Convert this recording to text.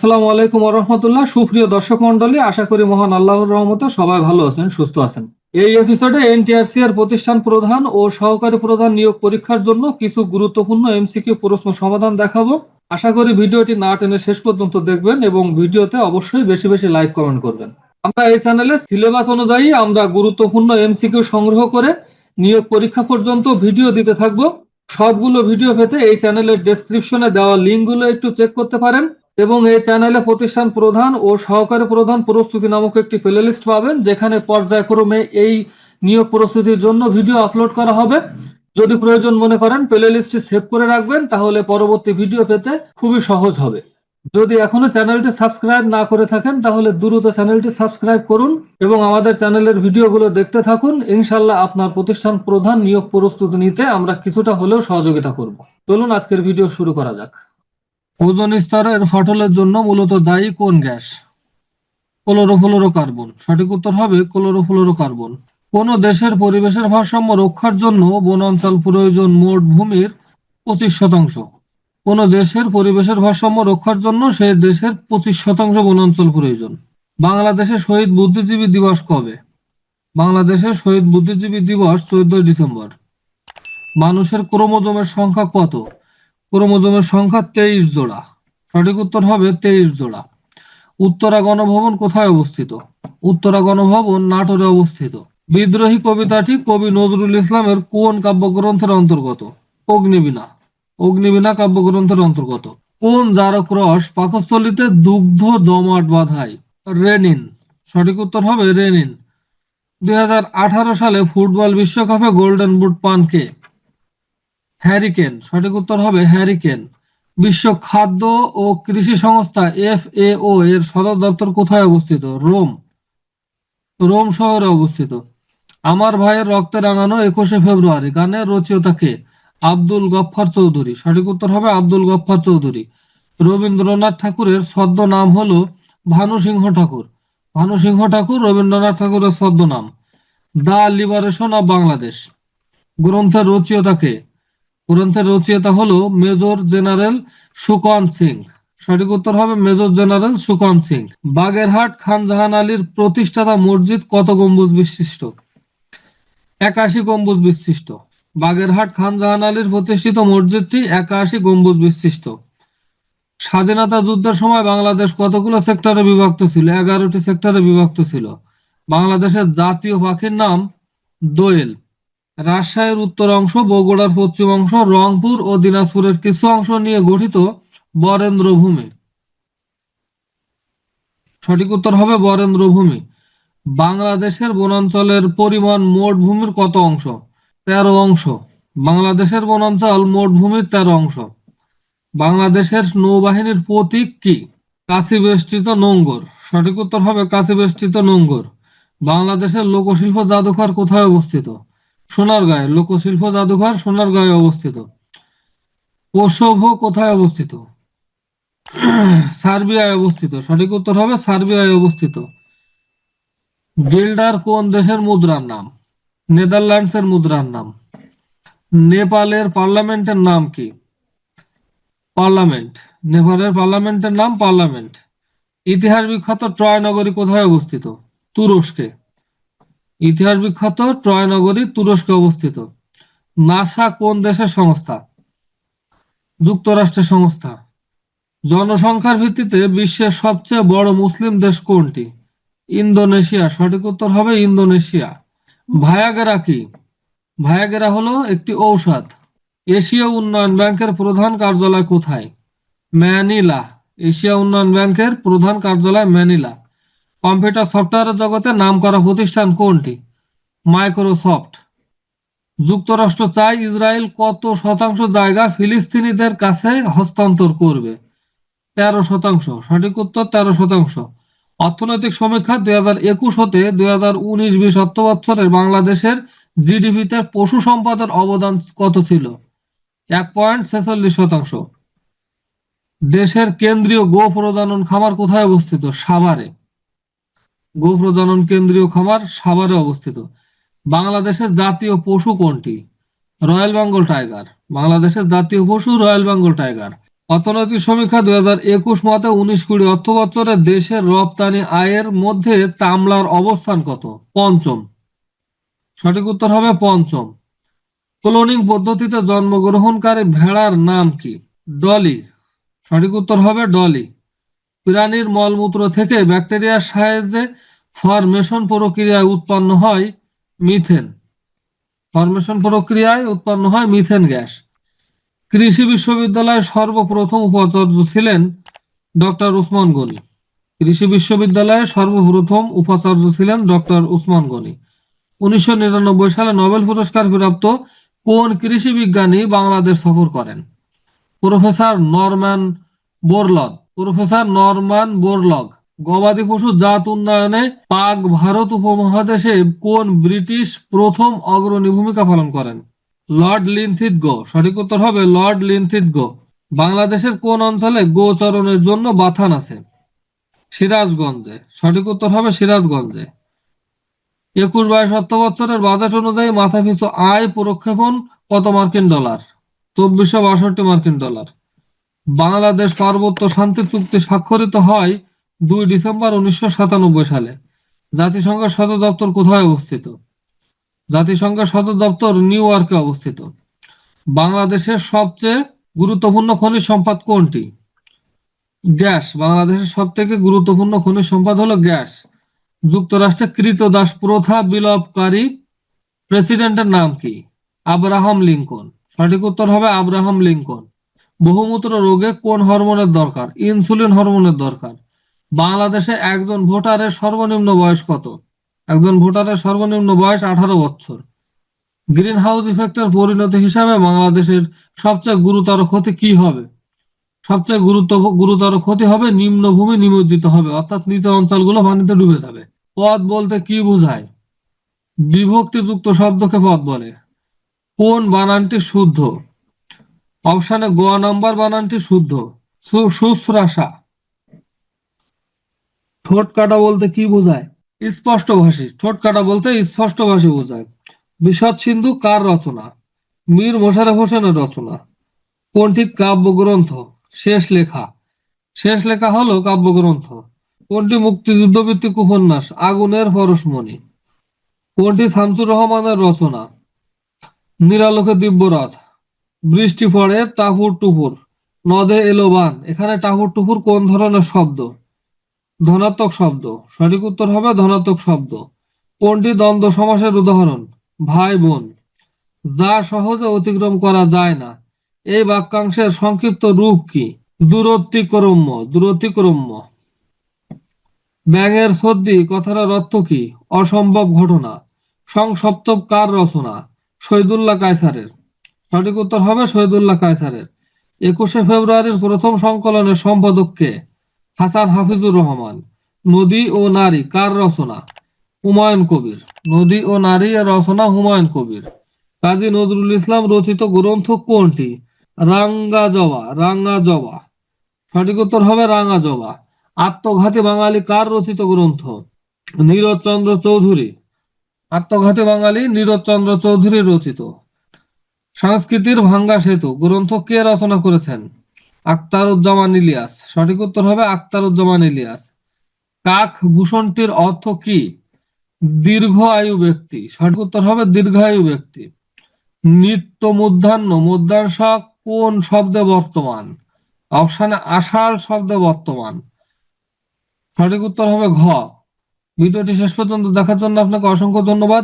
আসসালামু আলাইকুম রহমতুল্লাহ। সুপ্রিয় দর্শক মন্ডলী, আশা করি মহান আল্লাহর রহমতে সবাই ভালো আছেন, সুস্থ আছেন। এই এপিসোডে এনটিআরসি এর প্রতিষ্ঠান প্রধান ও সহকারী প্রধান নিয়োগ পরীক্ষার জন্য কিছু গুরুত্বপূর্ণ এমসিকিউ প্রশ্ন সমাধান দেখাবো। আশা করি ভিডিওটি না টেনে শেষ পর্যন্ত দেখবেন এবং ভিডিওতে অবশ্যই বেশি বেশি লাইক কমেন্ট করবেন। আমরা এই চ্যানেলে সিলেবাস অনুযায়ী আমরা গুরুত্বপূর্ণ এমসিকিউ সংগ্রহ করে নিয়োগ পরীক্ষা পর্যন্ত ভিডিও দিতে থাকবো। সবগুলো ভিডিও পেতে এই চ্যানেলের ডেসক্রিপশনে দেওয়া লিঙ্কগুলো একটু চেক করতে পারেন এবং এই চ্যানেলে প্রতিষ্ঠান প্রধান ও সহকারী প্রধান প্রস্তুতি নামক একটি প্লেলিস্ট পাবেন, যেখানে পর্যায়ক্রমে এই নিয়োগ প্রস্তুতির জন্য ভিডিও আপলোড করা হবে। যদি প্রয়োজন মনে করেন প্লেলিস্টটি সেভ করে রাখবেন, তাহলে পরবর্তী ভিডিও পেতে খুবই সহজ হবে। যদি এখনো চ্যানেলটি সাবস্ক্রাইব না করে থাকেন, তাহলে দ্রুত চ্যানেলটি সাবস্ক্রাইব করুন এবং আমাদের চ্যানেলের ভিডিওগুলো দেখতে থাকুন। ইনশাল্লাহ আপনার প্রতিষ্ঠান প্রধান নিয়োগ প্রস্তুতি নিতে আমরা কিছুটা হলেও সহযোগিতা করব। চলুন আজকের ভিডিও শুরু করা যাক। ওজোন স্তরের ফাটলের জন্য মূলত দায়ী কোন গ্যাস? ক্লোরোফ্লোরোকার্বন। সঠিক উত্তর হবে ক্লোরোফ্লোরোকার্বন। কোন দেশের পরিবেশের ভারসাম্য রক্ষার জন্য বনাঞ্চল প্রয়োজন মোট ভূমির 25%? কোন দেশের পরিবেশের ভারসাম্য রক্ষার জন্য সেই দেশের 25% বনাঞ্চল প্রয়োজন। বাংলাদেশের শহীদ বুদ্ধিজীবী দিবস কবে? বাংলাদেশের শহীদ বুদ্ধিজীবী দিবস 14 ডিসেম্বর। মানুষের ক্রোমোজোমের সংখ্যা কত? ক্রোমোজোমের সংখ্যা 23 জোড়া। সঠিক উত্তর হবে 23 জোড়া। উত্তরা গণভবন কোথায় অবস্থিত? উত্তরা গণভবন নাটোরে অবস্থিত। বিদ্রোহী কবিতাটি কবি নজরুল ইসলামের কোন কাব্যগ্রন্থের অন্তর্গত? অগ্নিবীণা। অগ্নিবীণা কাব্যগ্রন্থের অন্তর্গত। কোন জারক রস পাকস্থলীতে দুগ্ধ জমাট বাঁধায়? রেনিন। সঠিক উত্তর হবে রেনিন। 2018 সালে ফুটবল বিশ্বকাপে গোল্ডেন বুট পান কে? Harry Kane. সঠিক উত্তর হবে হ্যারি কেন। বিশ্ব খাদ্য ও কৃষি সংস্থা FAO এর সদর দপ্তর কোথায় অবস্থিত? রোম। রোম শহরে অবস্থিত। আমার ভাইয়ের রক্তে রাঙানো 21শে ফেব্রুয়ারি গানের রচয়িতা কে? আব্দুল গফফার চৌধুরী। সঠিক উত্তর হবে আব্দুল গফফার চৌধুরী। রবীন্দ্রনাথ ঠাকুরের ছদ্ম নাম হলো ভানু সিংহ ঠাকুর। ভানু সিংহ ঠাকুর রবীন্দ্রনাথ ঠাকুরের ছদ্ম নাম। দ্য লিবারেশন অব বাংলাদেশ গ্রন্থের রচয়িতা কে? গ্রন্থের রচয়িতা হলো মেজর জেনারেল সুকওয়ান সিং। সঠিক উত্তর হবে মেজর জেনারেল সুকওয়ান সিং। বাগেরহাট খান জাহান আলীর প্রতিষ্ঠাতা মসজিদ কত গম্বুজ বিশিষ্ট? 81 গম্বুজ বিশিষ্ট। বাগেরহাট খান জাহান আলীর প্রতিষ্ঠিত মসজিদটি 81 গম্বুজ বিশিষ্ট। স্বাধীনতা যুদ্ধের সময় বাংলাদেশ কতগুলো সেক্টরে বিভক্ত ছিল? 11টি সেক্টরে বিভক্ত ছিল। বাংলাদেশের জাতীয় পাখির নাম দোয়েল। রাজশাহীর উত্তর অংশ, বগুড়ার পশ্চিম অংশ, রংপুর ও দিনাজপুরের কিছু অংশ নিয়ে গঠিত বরেন্দ্র ভূমি। সঠিক উত্তর হবে বরেন্দ্র ভূমি। বাংলাদেশের বনাঞ্চলের পরিমাণ মোট ভূমির কত অংশ? 13 অংশ। বাংলাদেশের বনাঞ্চল মোট ভূমির 13 অংশ। বাংলাদেশের নৌবাহিনীর প্রতীক কি? কাঁচি বেষ্টিত নোঙ্গর। সঠিক উত্তর হবে কাঁচি বেষ্টিত নোঙ্গর। বাংলাদেশের লোকশিল্প জাদুঘর কোথায় অবস্থিত? সোনারগাঁয়ে। লোকশিল্প জাদুঘর সোনারগাঁয়ে অবস্থিত। কোসোভো কোথায় অবস্থিত? সার্বিয়ায় অবস্থিত। সঠিক উত্তর হবে সার্বিয়ায় অবস্থিত। গিল্ডার কোন দেশের মুদ্রার নাম? নেদারল্যান্ডসের মুদ্রার নাম। নেপালের পার্লামেন্টের নাম কি? পার্লামেন্ট। নেপালের পার্লামেন্টের নাম পার্লামেন্ট। ইতিহাস বিখ্যাত ট্রয় নগরী কোথায় অবস্থিত? তুরস্কে। ইতিহাস বিখ্যাত ট্রয় নগরী তুরস্কে অবস্থিত। নাসা কোন দেশের সংস্থা? যুক্তরাষ্ট্রের সংস্থা। জনসংখ্যার ভিত্তিতে বিশ্বের সবচেয়ে বড় মুসলিম দেশ কোনটি? ইন্দোনেশিয়া। সঠিক উত্তর হবে ইন্দোনেশিয়া। ভায়াগেরা কি? ভায়াগেরা হলো একটি ঔষধ। এশিয়া উন্নয়ন ব্যাংকের প্রধান কার্যালয় কোথায়? ম্যানিলা। এশিয়া উন্নয়ন ব্যাংকের প্রধান কার্যালয় ম্যানিলা। কম্পিউটার সফটওয়্যারের জগতে নামকরা প্রতিষ্ঠান কোনটি? মাইক্রোসফট। যুক্তরাষ্ট্র চায় ইসরায়েল কত শতাংশ জায়গা ফিলিস্তিনিদের কাছে হস্তান্তর করবে? 13%। সঠিক উত্তর 13%। অর্থনৈতিক সমীক্ষা 2021 হতে 2019-20 অর্থ বছরের বাংলাদেশের জিডিপিতে পশু সম্পদের অবদান কত ছিল? 1.46%। দেশের কেন্দ্রীয় গো প্রজনন খামার কোথায় অবস্থিত? সাভারে। গো প্রজনন কেন্দ্রীয় খামার সাভারে অবস্থিত। বাংলাদেশের জাতীয় পশু কোনটি? Royal Bengal tiger. বাংলাদেশের জাতীয় পশু রয়্যাল বেঙ্গল টাইগার। অর্থনৈতিক সমীক্ষা 2021 মতে 19-20 অর্থ বছরে দেশের রপ্তানি আয়ের মধ্যে চামড়ার অবস্থান কত? পঞ্চম। সঠিক উত্তর হবে পঞ্চম। ক্লোনিং পদ্ধতিতে জন্মগ্রহণকারী ভেড়ার নাম কি? ডলি। সঠিক উত্তর হবে ডলি। প্রাণীর মলমূত্র থেকে ব্যাকটেরিয়ার সাহায্যে ফরমেশন প্রক্রিয়ায় উৎপন্ন হয় মিথেন। ফরমেশন প্রক্রিয়ায় উৎপন্ন হয় মিথেন গ্যাস। কৃষি বিশ্ববিদ্যালয়ের সর্বপ্রথম উপাচার্য ছিলেন ডক্টর উসমান গনি। কৃষি বিশ্ববিদ্যালয়ের সর্বপ্রথম উপাচার্য ছিলেন ডক্টর উসমান গনি। 1999 সালে নোবেল পুরস্কার প্রাপ্ত কোন কৃষি বিজ্ঞানী বাংলাদেশ সফর করেন? Professor Norman Borlaug. Professor Norman Borlaug. গবাদি পশু জাত উন্নয়নে পাক ভারত উপমহাদেশে কোন ব্রিটিশ প্রথম অগ্রণী ভূমিকা পালন করেন? লর্ড লিনথিৎগো। সঠিক উত্তর হবে লর্ড লিনথিৎগো। বাংলাদেশের কোন অঞ্চলে গোচরণের জন্য বাথান আছে? সিরাজগঞ্জে। সঠিক উত্তর হবে সিরাজগঞ্জে। 21-22 অর্থ বছরের বাজেট অনুযায়ী মাথাপিছু আয় প্রক্ষেপণ কত মার্কিন ডলার? 2462 মার্কিন ডলার। বাংলাদেশ পার্বত্য শান্তি চুক্তি স্বাক্ষরিত হয় 2 ডিসেম্বর 1997 সালে। জাতিসংঘের সদর দপ্তর কোথায় অবস্থিত? জাতিসংঘের সদর দপ্তর নিউ ইয়র্কে অবস্থিত। বাংলাদেশের সবচেয়ে গুরুত্বপূর্ণ খনিজ সম্পদ কোনটি? গ্যাস। বাংলাদেশের সব থেকে গুরুত্বপূর্ণ খনিজ সম্পদ হলো গ্যাস। যুক্তরাষ্ট্রে ক্রীতদাস প্রথা বিলোপকারী প্রেসিডেন্টের নাম কি? Abraham Lincoln. সঠিক উত্তর হবে আব্রাহাম লিঙ্কন। বহুমূত্র রোগে কোন হরমোনের দরকার? ইনসুলিন হরমোনের দরকার। বাংলাদেশে একজন ভোটারের সর্বনিম্ন বয়স কত? একজন ভোটারের সর্বনিম্ন বয়স 18 বছর। গ্রিন হাউস ইফেক্টের পরিণতি হিসাবে বাংলাদেশের সবচেয়ে গুরুতর ক্ষতি কি হবে? সবচেয়ে গুরুতর ক্ষতি হবে নিম্নভূমি নিমজ্জিত হবে, অর্থাৎ নিচের অঞ্চলগুলো পানিতে ডুবে যাবে। পথ বলতে কি বোঝায়? বিভক্তিযুক্ত শব্দকে পথ বলে। কোন বানানটি শুদ্ধ? অপশানে গ নাম্বার বানানটি শুদ্ধ। শুশ্রাষা। ঠোঁট কাটা বলতে কি বোঝায়? স্পষ্টভাষী। ঠোঁট কাটা বলতে স্পষ্টভাষী বোঝায়। বিষাদ সিন্ধু কার রচনা? মীর মোশাররফ হোসেনের রচনা। কোনটি কাব্যগ্রন্থ? শেষ লেখা। শেষ লেখা হলো কাব্যগ্রন্থ। কোনটি মুক্তিযুদ্ধ ভিত্তিক উপন্যাস? আগুনের পরশমণি। কোনটি শামসুর রহমানের রচনা? নিরালোকে দিব্যরথ। বৃষ্টি পড়ে টাপুর টুপুর, নদে এলো বান। এখানে টাপুর টুপুর কোন ধরনের শব্দ? ধনাত্মক শব্দ। সঠিক উত্তর হবে ধনাত্মক শব্দ। কোনটি দ্বন্দ্ব সমাসের উদাহরণ? ভাই বোন। যা সহজে অতিক্রম করা যায় না, এই বাক্যাংশের সংক্ষিপ্ত রূপ কি? দূরতিক্রম্য। দূরতিক্রম্য। ব্যাঙের সর্দি কথাটার অর্থ কি? অসম্ভব ঘটনা। সংসপ্তক কার রচনা? শহীদুল্লাহ কায়সারের। সঠিক উত্তর হবে শহীদুল্লাহ কায়সারের। 21শে ফেব্রুয়ারির প্রথম সংকলনের সম্পাদক কে? হাসান হাফিজুর রহমান। নদী ও নারী কার রচনা? হুমায়ুন কবির। নদী ও নারী এর রচনা হুমায়ুন কবির। কাজী নজরুল ইসলাম রচিত গ্রন্থ কোনটি? রাঙ্গা জবা। রাঙ্গা জবা। সঠিক উত্তর হবে রাঙ্গা জবা। আত্মঘাতী বাঙালি কার রচিত গ্রন্থ? নীরদ চন্দ্র চৌধুরী। আত্মঘাতী বাঙালি নীরদ চন্দ্র চৌধুরী রচিত। সংস্কৃতির ভাঙ্গা সেতু গ্রন্থ কে রচনা করেছেন? আখতারুজ্জামান ইলিয়াস। সঠিক উত্তর হবে আখতারুজ্জামান ইলিয়াস। কাক ভূষণটির অর্থ কি? দীর্ঘ আয়ু ব্যক্তি। সঠিক উত্তর হবে দীর্ঘায়ু ব্যক্তি। নিত্য মধ্যাহ্ন মধ্যাংশ কোন শব্দে বর্তমান? অপশানে আষাঢ় শব্দে বর্তমান। সঠিক উত্তর হবে ঘ। ভিডিওটি শেষ পর্যন্ত দেখার জন্য আপনাকে অসংখ্য ধন্যবাদ।